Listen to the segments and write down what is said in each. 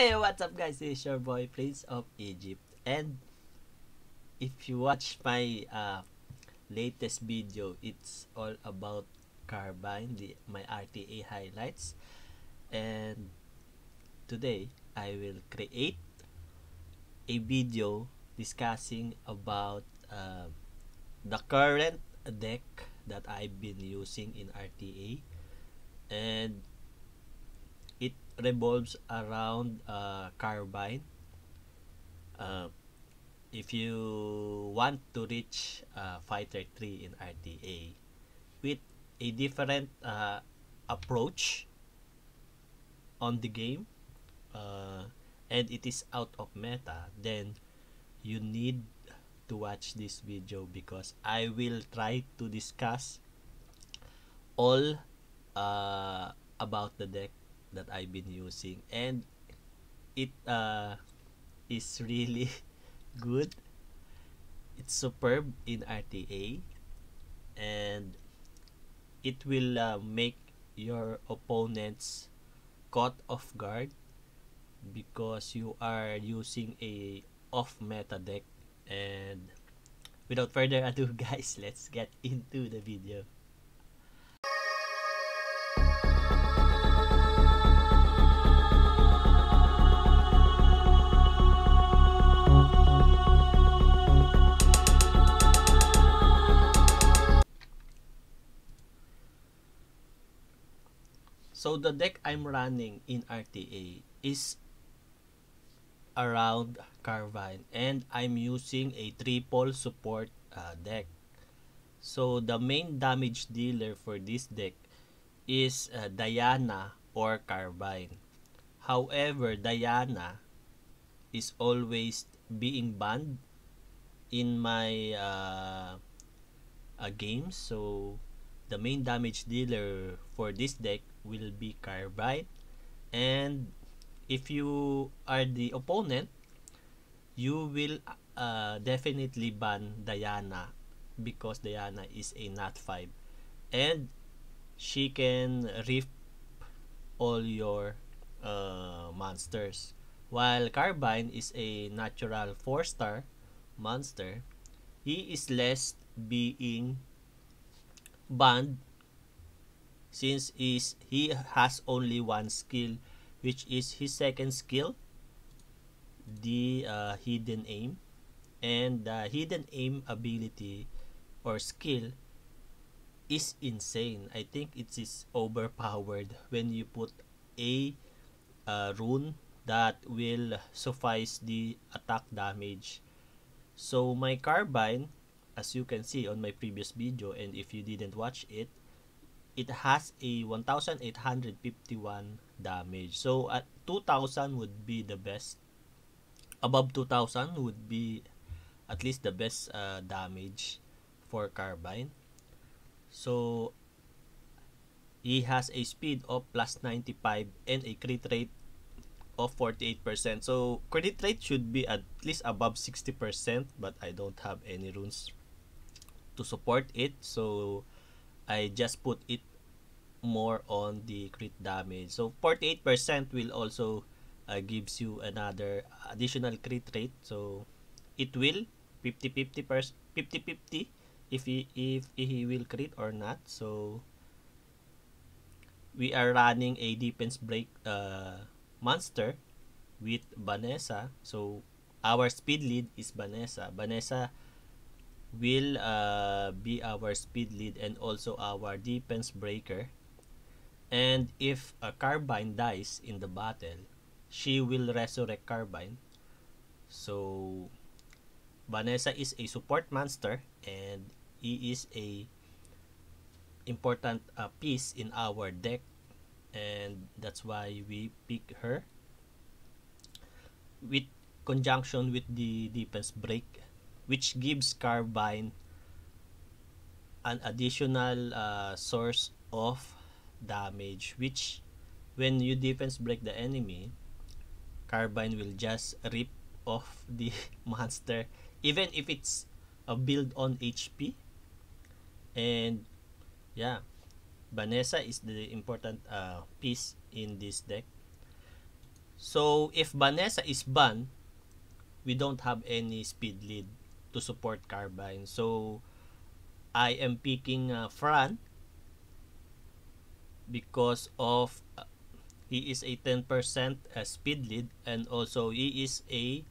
Hey, what's up guys? It's your boy Prince of Egypt, and if you watch my latest video, it's all about Carbine, my RTA highlights. And today I will create a video discussing about the current deck that I've been using in RTA, and it revolves around Carbine. uh, if you want to reach Fighter 3 in RTA with a different approach on the game, uh, and it is out of meta, then you need to watch this video because I will try to discuss all about the deck that I've been using, and it is really good. It's superb in RTA, and it will make your opponents caught off guard because you are using a off meta deck. And without further ado guys, let's get into the video. So the deck I'm running in RTA is around Carbine, and I'm using a triple support deck. So the main damage dealer for this deck is Diana or Carbine. However, Diana is always being banned in my games. So the main damage dealer for this deck will be Carbine, and if you are the opponent, you will definitely ban Diana because Diana is a nat 5 and she can rip all your monsters, while Carbine is a natural 4-star monster. He is less being banned since he has only one skill, which is his second skill, the hidden aim. And the hidden aim ability or skill is insane. I think it is overpowered when you put a rune that will suffice the attack damage. So my Carbine, as you can see on my previous video, and if you didn't watch it, it has a 1851 damage. So at 2000 would be the best. Above 2000 would be at least the best damage for Carbine. So he has a speed of plus 95 and a crit rate of 48%. So crit rate should be at least above 60%, but I don't have any runes to support it, so I just put it more on the crit damage. So 48% will also gives you another additional crit rate, so it will 50-50 if he will crit or not. So we are running a defense break monster with Vanessa. So our speed lead is Vanessa will be our speed lead and also our defense breaker. And if a Carbine dies in the battle, she will resurrect Carbine. So Vanessa is a support monster, and he is a important piece in our deck, and that's why we pick her with conjunction with the defense break, which gives Carbine an additional source of damage, which when you defense break the enemy, Carbine will just rip off the monster even if it's a build on HP. And yeah, Vanessa is the important piece in this deck. So if Vanessa is banned, we don't have any speed lead to support Carbine. So I am picking Fran because of he is a 10% speed lead, and also he is a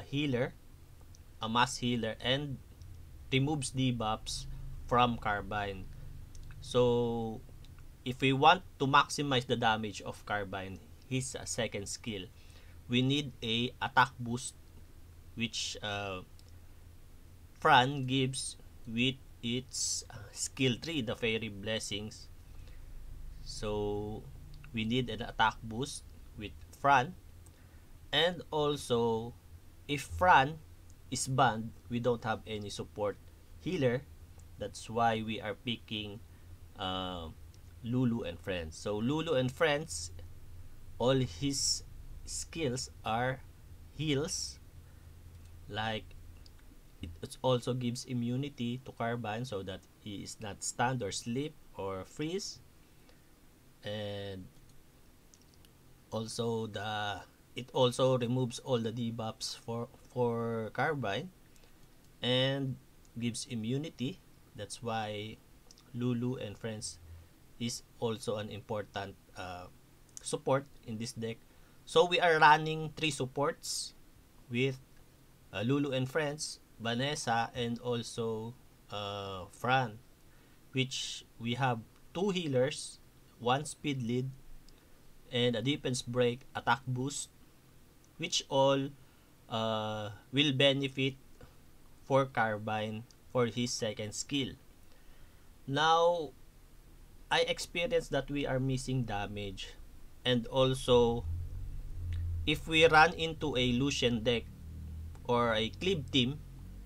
healer, a mass healer, and removes debuffs from Carbine. So if we want to maximize the damage of Carbine, his second skill, we need a attack boost, which Fran gives with its skill tree, the fairy blessings. So we need an attack boost with Fran. And also, if Fran is banned, we don't have any support healer. That's why we are picking Lulu and Friends. So Lulu and Friends, all his skills are heals. Like, it also gives immunity to Carbine so that he is not stunned or sleep or freeze. And also it also removes all the debuffs for Carbine and gives immunity. That's why Lulu and Friends is also an important support in this deck. So we are running 3 supports with Lulu and Friends, Vanessa, and also Fran, which we have 2 healers, 1 speed lead, and a defense break, attack boost, which all will benefit for Carbine for his second skill. Now, I experienced that we are missing damage, and also if we run into a Lucian deck or a Cleave team,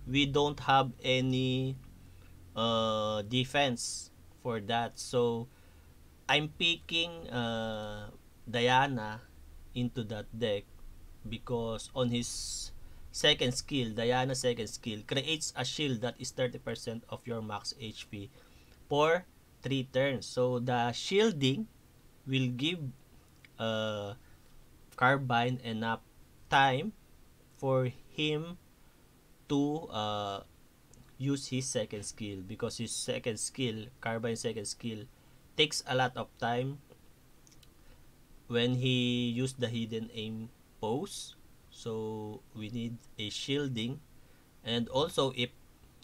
we don't have any defense for that. So I'm picking Diana into that deck because on his second skill, Diana's second skill creates a shield that is 30% of your max HP for 3 turns. So the shielding will give Carbine enough time for him to use his second skill, because his second skill, Carbine's second skill, takes a lot of time when he used the hidden aim pose. So we need a shielding. And also, if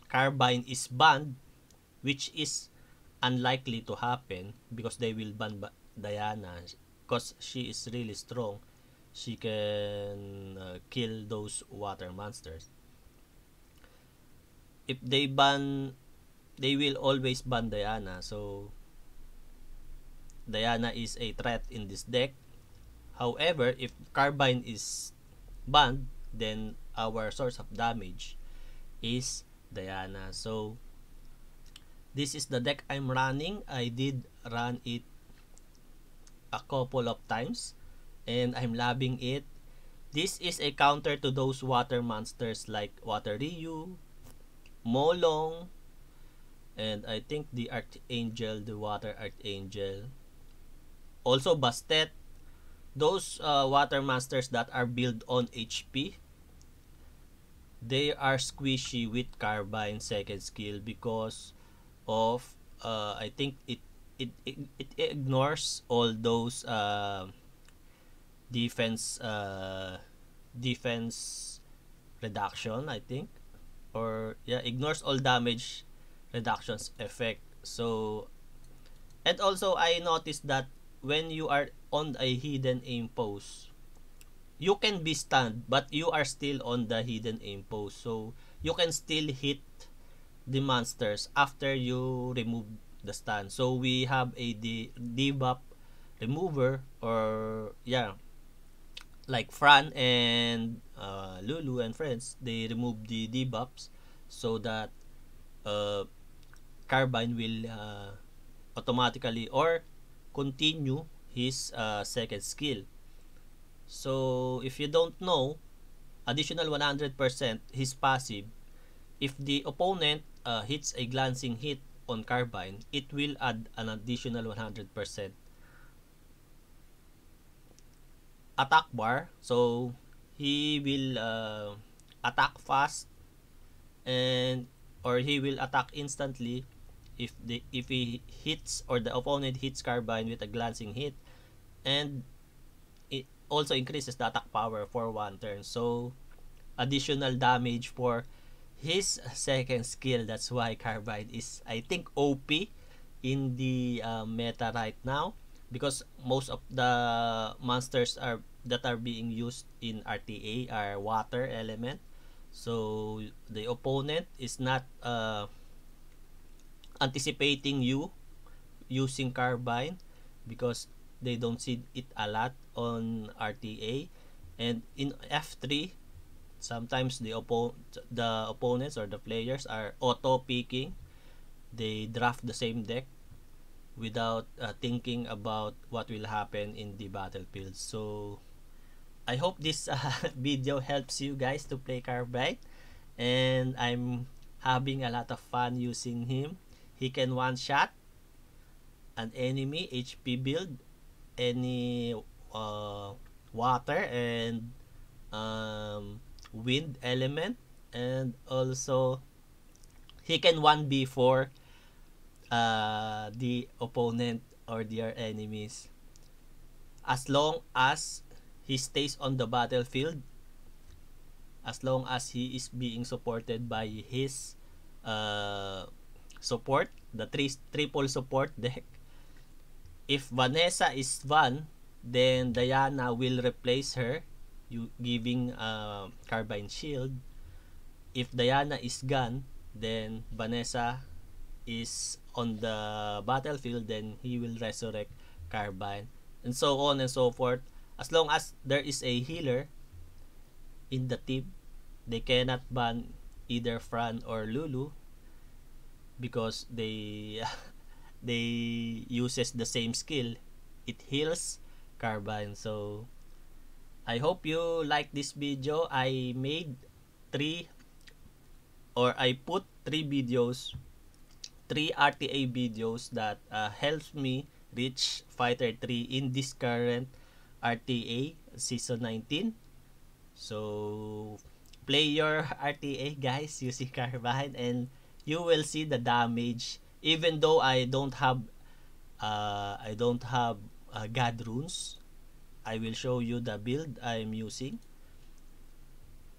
Carbine is banned, which is unlikely to happen because they will ban Diana because she is really strong, she can kill those water monsters. If they ban, they will always ban Diana. So Diana is a threat in this deck. However, if Carbine is banned, then our source of damage is Diana. So this is the deck I'm running. I did run it a couple of times and I'm loving it. This is a counter to those water monsters like Water Ryu, Molong, and I think the Archangel, the Water Archangel. Also Bastet. Those water monsters that are built on HP, they are squishy with Carbine second skill because of I think it ignores all those defense defense reduction, I think, or yeah, ignores all damage reductions effect. So, and also I noticed that when you are on a hidden aim pose, you can be stunned but you are still on the hidden aim pose, so you can still hit the monsters after you remove the stun. So we have a debuff remover, or yeah, like Fran and Lulu and Friends, they remove the debuffs so that uh, Carbine will automatically or continue his second skill. So if you don't know, additional 100% his passive, if the opponent hits a glancing hit on Carbine, it will add an additional 100%. attack bar. So he will attack fast, and or he will attack instantly if he hits, or the opponent hits Carbine with a glancing hit, and it also increases the attack power for one turn. So additional damage for his second skill. That's why Carbine is, I think, OP in the meta right now, because most of the monsters are that are being used in RTA are water element. So the opponent is not anticipating you using Carbine, because they don't see it a lot on RTA. And in F3, sometimes the opponents or the players are auto picking. They draft the same deck without thinking about what will happen in the battlefield. So I hope this video helps you guys to play Carbide, and I'm having a lot of fun using him. He can one shot an enemy HP build, any water and wind element, and also he can 1v4 the opponent or their enemies, as long as he stays on the battlefield, as long as he is being supported by his uh, support, the triple support deck. If Vanessa is Van, then Diana will replace her, you giving Carbine shield. If Diana is gone, then Vanessa is on the battlefield, then he will resurrect Carbine, and so on and so forth. As long as there is a healer in the team, they cannot ban either Fran or Lulu, because they they uses the same skill. It heals Carbine. So I hope you like this video. I made three, or I put three RTA videos that helps me reach Fighter 3 in this current RTA Season 19. So play your RTA guys using Carbine, and you will see the damage. Even though I don't have God runes, I will show you the build I'm using.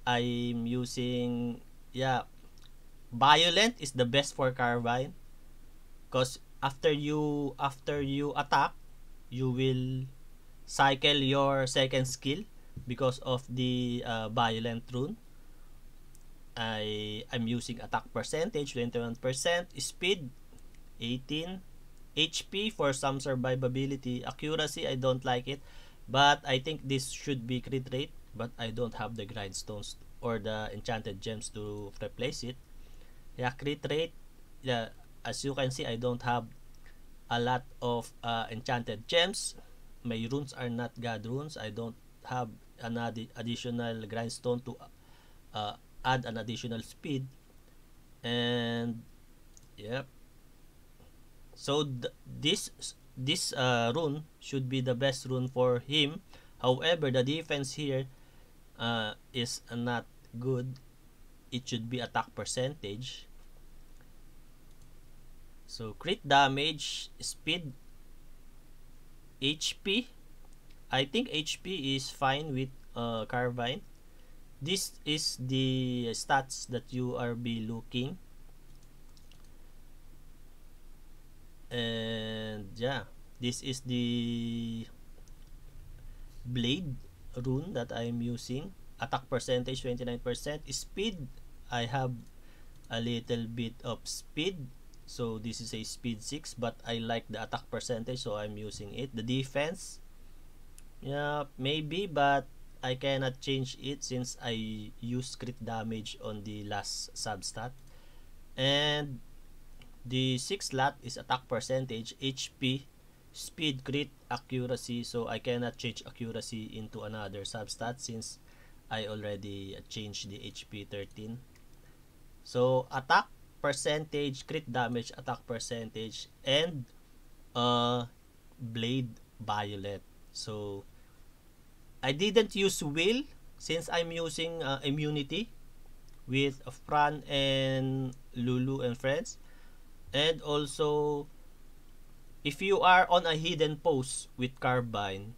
I'm using, yeah, Violent is the best for Carbine, because after you attack, you will cycle your second skill because of the Violent rune. I'm using attack percentage 21%, speed 18, HP for some survivability, accuracy I don't like it, but I think this should be crit rate, but I don't have the grindstones or the enchanted gems to replace it. Yeah, crit rate, yeah, as you can see, I don't have a lot of enchanted gems. My runes are not god runes. I don't have an additional grindstone to uh, add an additional speed. And yep, so this rune should be the best rune for him. However, the defense here is not good. It should be attack percentage. So crit damage, speed, HP. I think HP is fine with Carbine. This is the stats that you are be looking. And yeah, this is the blade rune that I'm using. Attack percentage 29%. Speed, I have a little bit of speed, so this is a speed 6, but I like the attack percentage, so I'm using it. The defense, yeah, maybe, but I cannot change it since I used crit damage on the last substat. And the 6 slot is attack percentage, HP, speed, crit, accuracy, so I cannot change accuracy into another substat since I already changed the HP 13. So attack percentage, crit damage, attack percentage, and blade violet. So I didn't use will since I'm using immunity with Fran and Lulu and friends. And also, if you are on a hidden post with Carbine,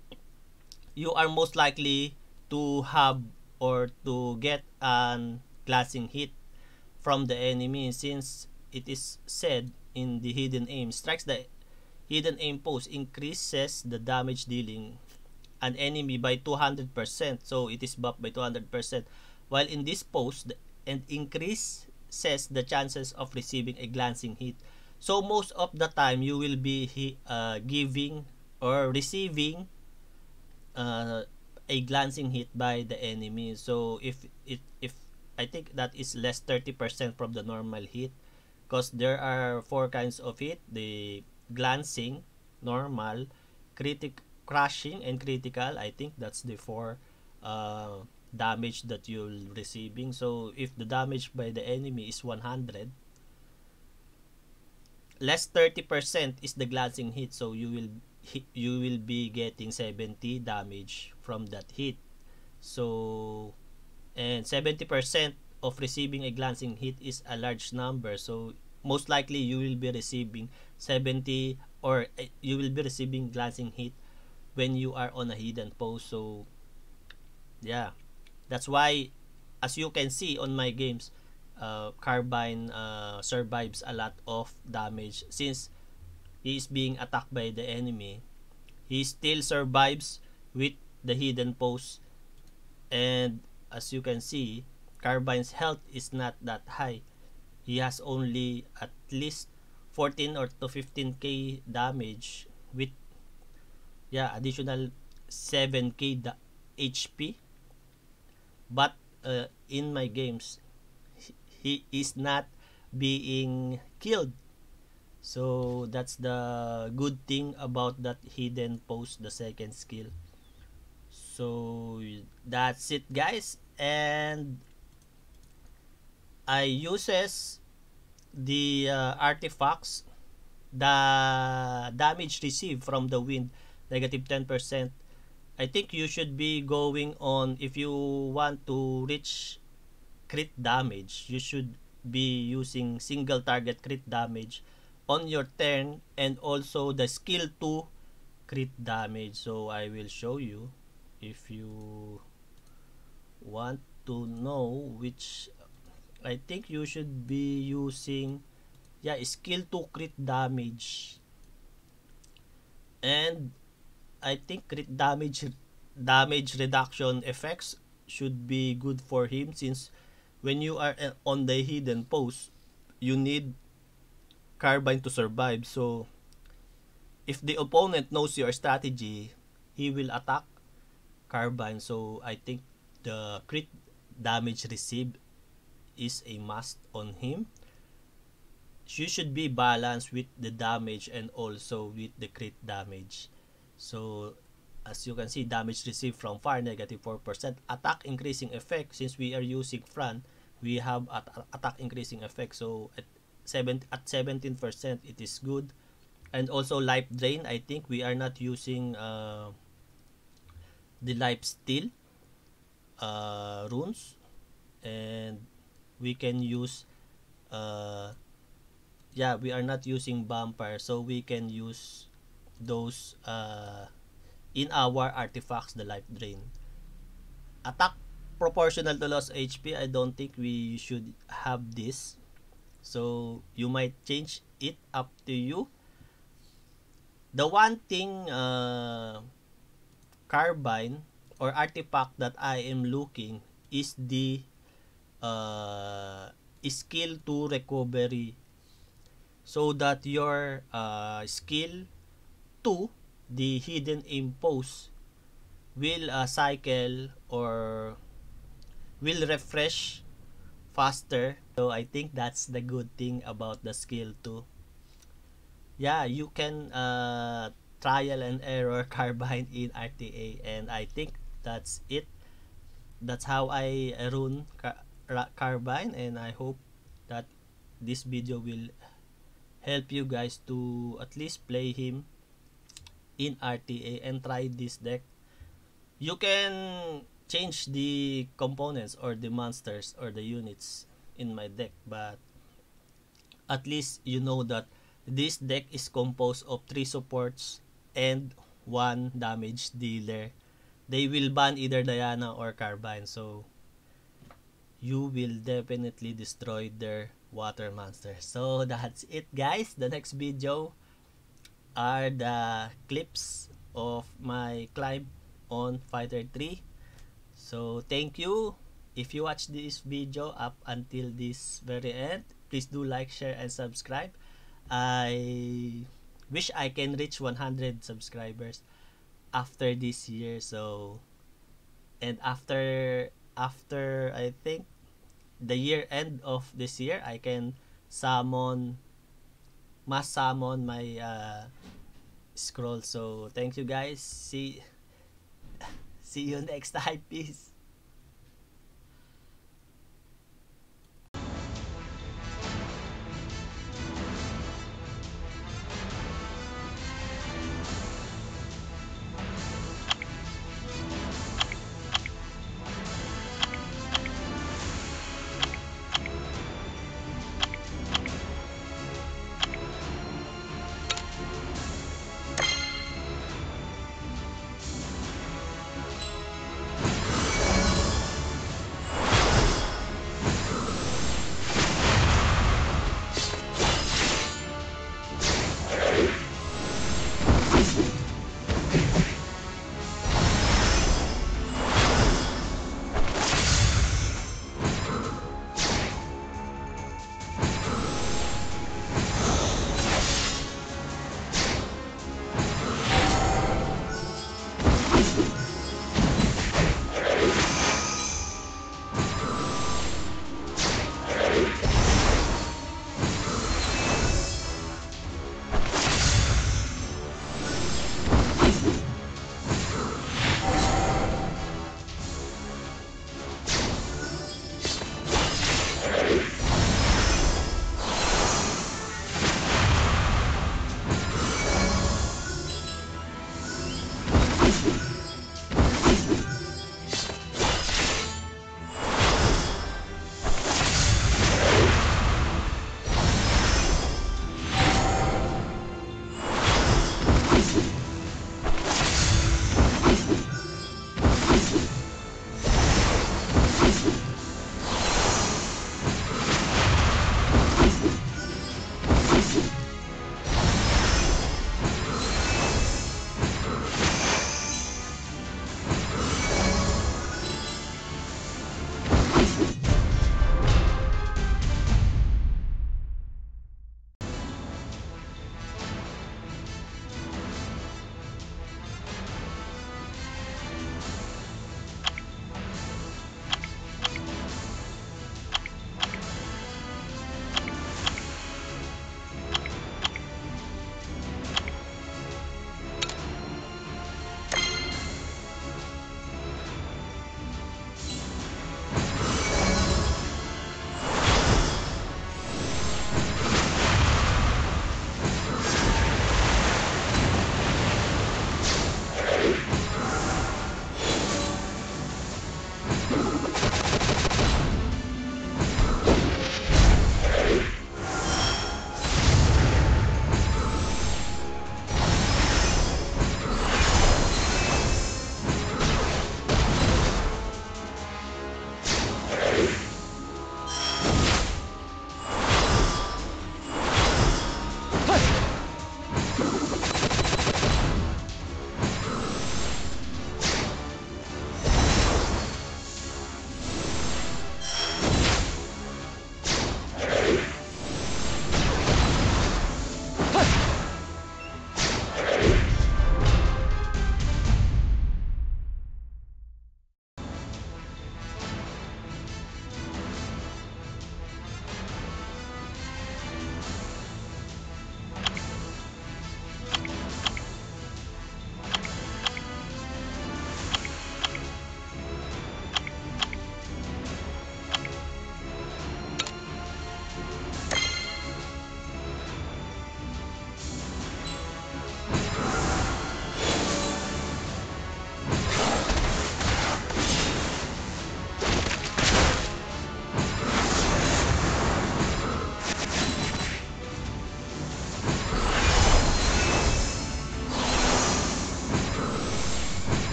you are most likely to have or to get an glancing hit from the enemy, since it is said in the hidden aim strikes, the hidden aim post increases the damage dealing an enemy by 200%, so it is buffed by 200%, while in this post and increases the chances of receiving a glancing hit. So most of the time you will be giving or receiving uh, a glancing hit by the enemy. So if I think that is less 30% from the normal hit, because there are four kinds of hit: the glancing, normal, crushing, and critical. I think that's the four damage that you're receiving. So if the damage by the enemy is 100, less 30% is the glancing hit, so you will be getting 70 damage from that hit. So, and 70% of receiving a glancing hit is a large number, so most likely you will be receiving 70, or you will be receiving glancing hit when you are on a hidden post. So yeah, that's why, as you can see on my games, Carbine survives a lot of damage since he is being attacked by the enemy. He still survives with the hidden post, and as you can see, Carbine's health is not that high. He has only at least 14 or to 15k damage with, yeah, additional 7k HP. But in my games, he is not being killed. So that's the good thing about that hidden post, the second skill. So that's it, guys. And I uses the artifacts, the damage received from the wind, negative 10%. I think you should be going on, if you want to reach crit damage, you should be using single target crit damage on your turn, and also the skill 2 crit damage. So I will show you if you want to know which. I think you should be using, yeah, skill 2 crit damage. And I think crit damage reduction effects should be good for him, since when you are on the hidden post, you need Carbine to survive. So if the opponent knows your strategy, he will attack Carbine. So I think the crit damage received is a must on him. You should be balanced with the damage and also with the crit damage. So as you can see, damage received from fire, negative 4%. Attack increasing effect, since we are using Fran, we have attack increasing effect. So at 17%, it is good. And also life drain, I think we are not using the life steal runes, and we can use yeah, we are not using vampire, so we can use those in our artifacts, the life drain. Attack proportional to lost HP, I don't think we should have this, so you might change it, up to you. The one thing Carbine or artifact that I am looking is the skill to recovery, so that your skill 2, the hidden aim post, will cycle or will refresh faster. So I think that's the good thing about the skill 2. Yeah, you can trial and error Carbine in RTA, and I think that's it. That's how I run Carbine, and I hope that this video will help you guys to at least play him in RTA and try this deck. You can change the components or the monsters or the units in my deck, but at least you know that this deck is composed of 3 supports and 1 damage dealer. They will ban either Diana or Carbine, so you will definitely destroy their water monster. So that's it, guys. The next video are the clips of my climb on Fighter 3. So thank you. If you watch this video up until this very end, please do like, share, and subscribe. I wish I can reach 100 subscribers after this year. So, and after I think the year end of this year, I can summon mass summon my scroll. So thank you, guys. See you next time. Peace.